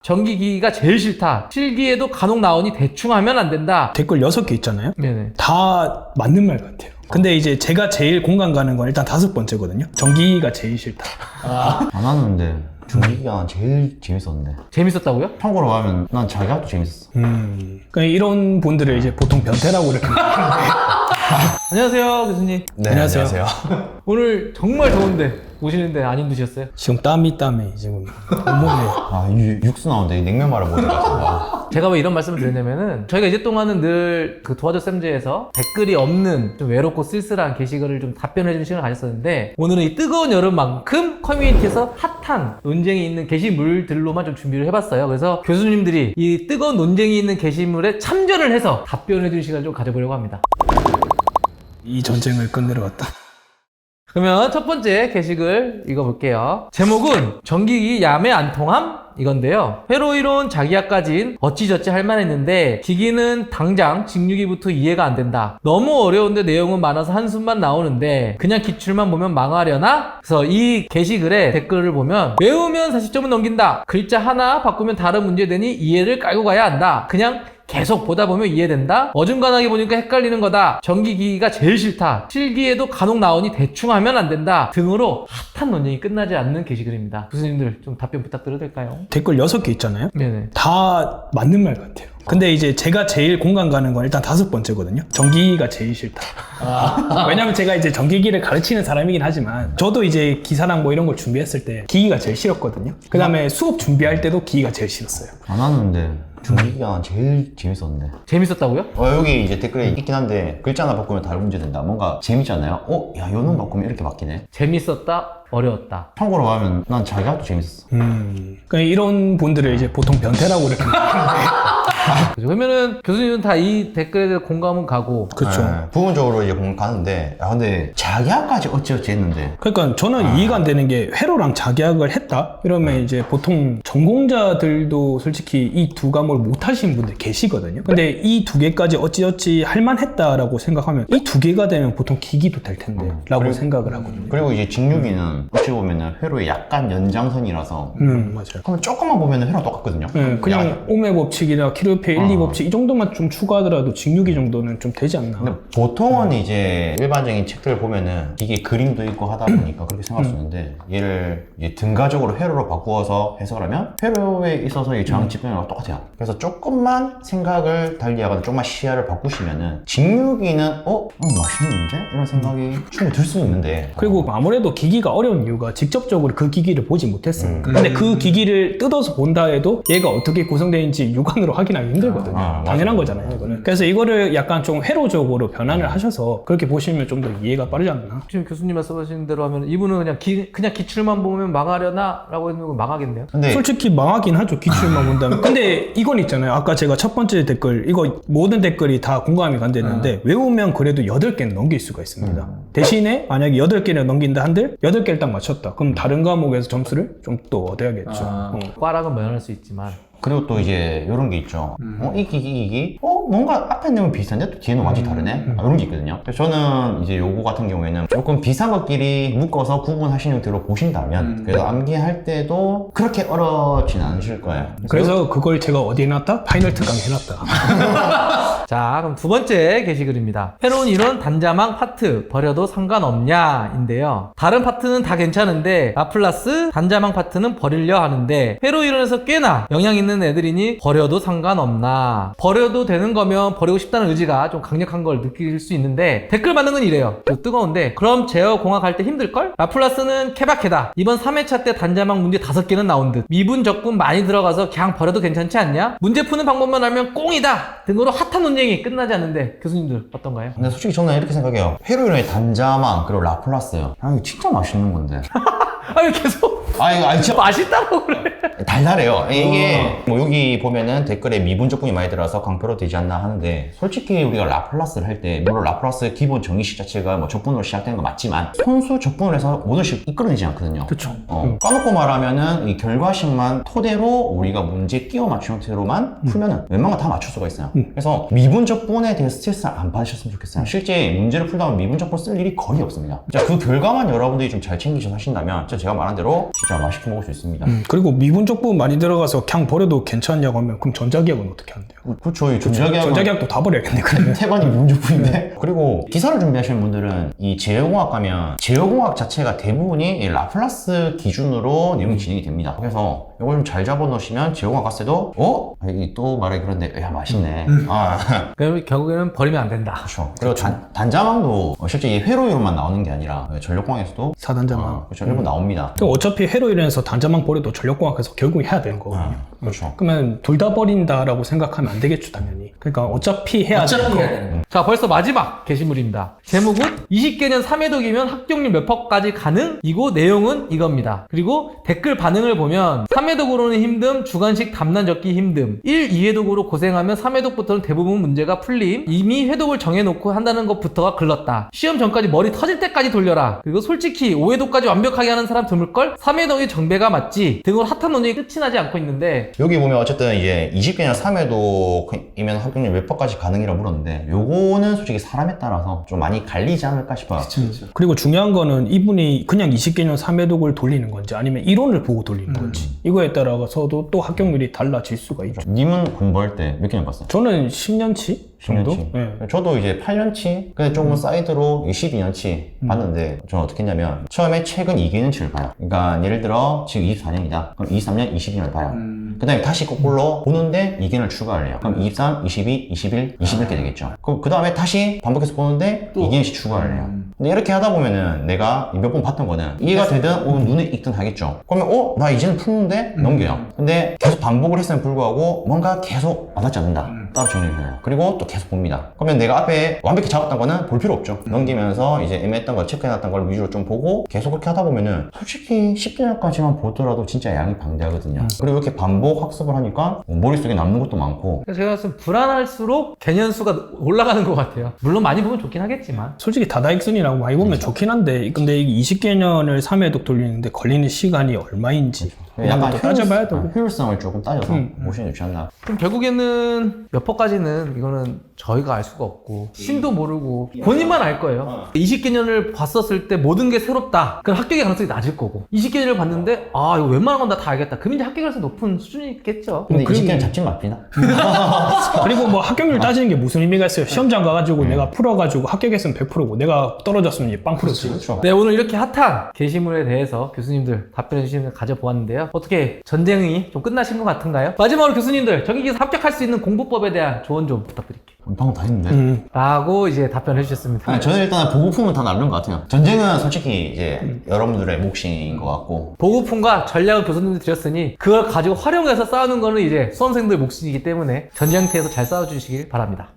전기기기가 제일 싫다. 실기에도 간혹 나오니 대충 하면 안 된다. 댓글 6개 있잖아요. 네네. 다 맞는 말 같아요. 근데 이제 제가 제일 공감 가는 건 일단 5번째거든요. 전기기가 제일 싫다. 안 하는데 중기가 제일 재밌었는데. 재밌었다고요? 참고로 말하면 난 자기학도 재밌었어. 그러니까 이런 분들을 이제 보통 변태라고 이렇게. 안녕하세요, 교수님. 네, 안녕하세요. 오늘 정말 더운데 오시는데 안 힘드셨어요? 지금 땀이 지금 온몸에. 아, 육수 나오는데 냉면 말을 못해 가지고. 제가 왜 이런 말씀을 드렸냐면은 저희가 이제 동안은 늘 그 도와줘 쌤즈에서 댓글이 없는 좀 외롭고 쓸쓸한 게시글을 좀 답변해주는 시간을 가졌었는데, 오늘은 이 뜨거운 여름만큼 커뮤니티에서 핫한 논쟁이 있는 게시물들로만 좀 준비를 해봤어요. 그래서 교수님들이 이 뜨거운 논쟁이 있는 게시물에 참전을 해서 답변해주는 시간을 좀 가져보려고 합니다. 이 전쟁을 끝내러 왔다. 그러면 첫 번째 게시글 읽어볼게요. 제목은 전기기 야매 안 통함? 이건데요. 회로이론 자기야까진 어찌저찌 할 만했는데 기기는 당장 직류기부터 이해가 안 된다. 너무 어려운데 내용은 많아서 한숨만 나오는데 그냥 기출만 보면 망하려나? 그래서 이 게시글에 댓글을 보면 외우면 40점은 넘긴다. 글자 하나 바꾸면 다른 문제 되니 이해를 깔고 가야 한다. 그냥 계속 보다 보면 이해된다. 어중간하게 보니까 헷갈리는 거다. 전기기기가 제일 싫다. 실기에도 간혹 나오니 대충 하면 안 된다. 등으로 핫한 논쟁이 끝나지 않는 게시글입니다. 교수님들 좀 답변 부탁드려도 될까요? 댓글 6개 있잖아요. 네네. 다 맞는 말 같아요. 근데 이제 제가 제일 공감 가는 건 일단 5번째거든요. 전기기가 제일 싫다. 왜냐면 제가 이제 전기기를 가르치는 사람이긴 하지만 저도 이제 기사랑 뭐 이런 걸 준비했을 때 기기가 제일 싫었거든요. 그 다음에 수업 준비할 때도 기기가 제일 싫었어요. 안 하는데 중기가 제일 재밌었는데. 재밌었다고요? 여기 이제 댓글에 있긴 한데 글자 하나 바꾸면 다른 문제 된다. 뭔가 재밌잖아요. 야, 요놈 바꾸면 이렇게 바뀌네. 재밌었다, 어려웠다. 참고로 말하면 난 자기학도 재밌었어. 그러니까 이런 분들을 이제 보통 변태라고 이렇게. 그죠? 그러면은 교수님은 다 이 댓글에 대해 공감은 가고. 그렇죠. 네, 부분적으로 이제 공감 가는데, 야, 근데 자기학까지 어찌어찌 했는데. 그러니까 저는 이해가 안 되는 게 회로랑 자기학을 했다? 이러면 이제 보통 전공자들도 솔직히 이 두 과목을 못 하시는 분들 계시거든요. 근데 이 두 개까지 어찌어찌 할만했다라고 생각하면 이 두 개가 되면 보통 기기도 될 텐데 라고 생각을 하거든요. 그리고 이제 직류기는 어찌 보면은 회로의 약간 연장선이라서. 맞아요. 그러면 조금만 보면 회로랑 똑같거든요. 네, 그냥 오메 법칙이나 키르페 1, 2 법칙 이 정도만 좀 추가하더라도 직류기 정도는 좀 되지 않나. 근데 보통은 이제 일반적인 책들 보면은 이게 그림도 있고 하다 보니까 그렇게 생각할 수 있는데, 얘를 이제 등가적으로 회로로 바꾸어서 해석을 하면 회로에 있어서 이 저항 집행력과 똑같아요. 그래서 조금만 생각을 달리하거나 조금만 시야를 바꾸시면은 직류기는 맛있는데? 이런 생각이 충분히 들 수 있는데, 그리고 아무래도 기기가 어려운 이유가 직접적으로 그 기기를 보지 못했으니까. 근데 그 기기를 뜯어서 본다 해도 얘가 어떻게 구성되는지 육안으로 확인하기 힘들거든요. 당연한 거잖아요, 이거는. 그래서 이거를 약간 좀 회로적으로 변환을 하셔서 그렇게 보시면 좀 더 이해가 빠르지 않나. 지금 교수님 말씀하신 대로 하면 이분은 그냥 기출만 보면 망하려나? 라고 했는 건 망하겠네요. 근데 솔직히 망하긴 하죠, 기출만 본다면. 근데 이건 있잖아요. 아까 제가 첫 번째 댓글, 이거 모든 댓글이 다 공감이 간다는데 외우면 그래도 8개는 넘길 수가 있습니다. 대신에 만약에 8개를 넘긴다 한들 8개를 딱 맞췄다. 그럼 다른 과목에서 점수를 좀 또 얻어야겠죠. 과락은 면할 수 있지만. 그리고 또 이제 이런 게 있죠. 이 기기 뭔가 앞에 내용은 비슷한데 또 뒤에는 완전히 다르네? 이런 게 있거든요. 그래서 저는 이제 요거 같은 경우에는 조금 비슷한 것끼리 묶어서 구분하시는 형태로 보신다면 그래도 암기할 때도 그렇게 어렵진 않으실 거예요. 그래서 그걸 제가 어디에 놨다? 파이널 특강에 해놨다. 자, 그럼 두 번째 게시글입니다. 새로운 이론 단자망 파트 버려도 상관없냐? 인데요. 다른 파트는 다 괜찮은데 라플라스 단자망 파트는 버리려 하는데 회로 이론에서 꽤나 영향 있는 애들이니 버려도 상관없나? 버려도 되는 거면 버리고 싶다는 의지가 좀 강력한 걸 느낄 수 있는데 댓글 받는 건 이래요. 뜨거운데 그럼 제어 공학 할 때 힘들걸? 라플라스는 케바케다. 이번 3회차 때 단자망 문제 5개는 나온 듯. 미분 적분 많이 들어가서 그냥 버려도 괜찮지 않냐? 문제 푸는 방법만 알면 꽁이다 등으로 핫한 논쟁이 끝나지 않는데 교수님들 어떤가요? 근데 솔직히 저는 이렇게 생각해요. 회로 이론의 단자망 그리고 라플라스, 이거 진짜 맛있는 건데. 아니 계속 아니 진짜 맛있다고 그래. 달달해요. 이게 뭐 여기 보면은 댓글에 미분 적분이 많이 들어가서 강표로 되지 않나 하는데, 솔직히 우리가 라플라스를 할 때 물론 라플라스 기본 정의식 자체가 뭐 적분으로 시작되는 거 맞지만 손수 적분을 해서 모든 식 이끌어내지 않거든요. 그쵸. 까놓고 말하면은 이 결과식만 토대로 우리가 문제 끼워 맞춘 형태로만 풀면은 웬만한 거 다 맞출 수가 있어요. 그래서 미분 적분에 대해 스트레스를 안 받으셨으면 좋겠어요. 실제 문제를 풀다 보면 미분 적분 쓸 일이 거의 없습니다. 진짜 그 결과만 여러분들이 좀 잘 챙기셔서 하신다면 진짜 제가 말한 대로 진짜 맛있게 먹을 수 있습니다. 그리고 미분족부 많이 들어가서 그냥 버려도 괜찮냐고 하면 그럼 전자기약은 어떻게 하는데요? 그렇죠. 이 전자기약은 전자기약도 다 버려야겠네 그러면. 태반이 미분족부인데 그리고 기사를 준비하시는 분들은 이 제어공학 가면 제어공학 자체가 대부분이 이 라플라스 기준으로 내용이 진행이 됩니다. 그래서 이걸 좀 잘 잡아놓으시면 제어공학 갔을 때도 이또 말하기 그런데 야 맛있네. 그럼 결국에는 버리면 안 된다. 그렇죠. 그리고 단자망도 실제 이 회로이로만 나오는 게 아니라 전력공학에서도 4단자망. 그렇죠. 일부 나옵니다. 어차피 회로이론에서 단자망 버려도 전력공학에서 결국 해야 되는 거거든요. 그렇죠. 그러면 둘 다 버린다라고 생각하면 안 되겠죠 당연히. 그러니까 어차피 해야 되는 거. 자, 벌써 마지막 게시물입니다. 제목은 20개년 3회독이면 합격률 몇 %까지 가능? 이고 내용은 이겁니다. 그리고 댓글 반응을 보면 3회독으로는 힘듦, 주관식 답란 적기 힘듦, 1, 2회독으로 고생하면 3회독부터는 대부분 문제가 풀림, 이미 회독을 정해놓고 한다는 것부터가 글렀다. 시험 전까지 머리 터질 때까지 돌려라. 그리고 솔직히 5회독까지 완벽하게 하는 사람 드물걸? 3회독이 정배가 맞지? 등으로 핫한 논쟁이 끝이 나지 않고 있는데 여기 보면 어쨌든 이제 20개년 3회독이면 합격률 몇 %까지 가능이라고 물었는데 요거는 솔직히 사람에 따라서 좀 많이 갈리지 않을까 싶어요. 그리고 중요한 거는 이분이 그냥 20개년 3회독을 돌리는 건지 아니면 이론을 보고 돌리는 건지 이거에 따라서도 또 합격률이 달라질 수가 있죠. 님은 공부할 때 몇 개년 봤어요? 저는 10년치 정도? 10년치. 네. 저도 이제 8년치, 근데 조금 사이드로 12년치 봤는데, 저는 어떻게 했냐면, 처음에 최근 2개년치를 봐요. 그러니까, 예를 들어, 지금 24년이다. 그럼 23년, 22년을 봐요. 그 다음에 다시 거꾸로 보는데, 2개년을 추가를 해요. 그럼 23, 22, 21, 21개 되겠죠. 그럼 그 다음에 다시 반복해서 보는데, 2개년씩 추가를 해요. 근데 이렇게 하다 보면은, 내가 몇 번 봤던 거는, 이해가 되든, 눈에 익든 하겠죠. 그러면, 나 이제는 푸는데? 넘겨요. 근데 계속 반복을 했음에 불구하고, 뭔가 계속 와닿지 않는다. 따로 정리를 해요. 그리고 또 계속 봅니다. 그러면 내가 앞에 완벽히 잡았던 거는 볼 필요 없죠. 넘기면서 이제 애매했던 걸 체크해놨던 걸 위주로 좀 보고 계속 그렇게 하다 보면은 솔직히 10개년까지만 보더라도 진짜 양이 방대하거든요. 그리고 이렇게 반복 학습을 하니까 머릿속에 남는 것도 많고. 그래서 제가 봤을 때 불안할수록 개년 수가 올라가는 것 같아요. 물론 많이 보면 좋긴 하겠지만 솔직히 다다익선이라고 많이 보면 좋긴 한데 근데 이게 20개년을 3회독 돌리는데 걸리는 시간이 얼마인지 약간 또 따져봐야 되고 효율성을 조금 따져서 보시면 좋지 않나. 그럼 결국에는 몇 %까지는 이거는 저희가 알 수가 없고 신도 모르고 본인만 알 거예요. 20개년을 봤었을 때 모든 게 새롭다. 그럼 합격의 가능성이 낮을 거고 20개년을 봤는데 이거 웬만한 건 다 알겠다. 그럼 이제 합격 가능성이 높은 수준이 있겠죠. 근데 20개년 잡지 맙니다. 그리고 뭐 합격률 따지는 게 무슨 의미가 있어요. 시험장 가가지고 내가 풀어가지고 합격했으면 100%고 내가 떨어졌으면 이제 빵 풀었지. 그렇죠. 네, 오늘 이렇게 핫한 게시물에 대해서 교수님들 답변해 주시는 걸 가져보았는데요. 어떻게 전쟁이 좀 끝나신 것 같은가요? 마지막으로 교수님들 전기기사 합격할 수 있는 공부법에 대한 조언 좀 부탁드릴게요. 방금 다 했는데. 라고 이제 답변해 주셨습니다. 아니, 저는 일단 보고품은 다 나눈 것 같아요. 전쟁은 솔직히 이제 여러분들의 몫인 것 같고. 보고품과 전략을 교수님들 드렸으니 그걸 가지고 활용해서 싸우는 거는 이제 수험생들 몫이기 때문에 전쟁터에서 잘 싸워주시길 바랍니다.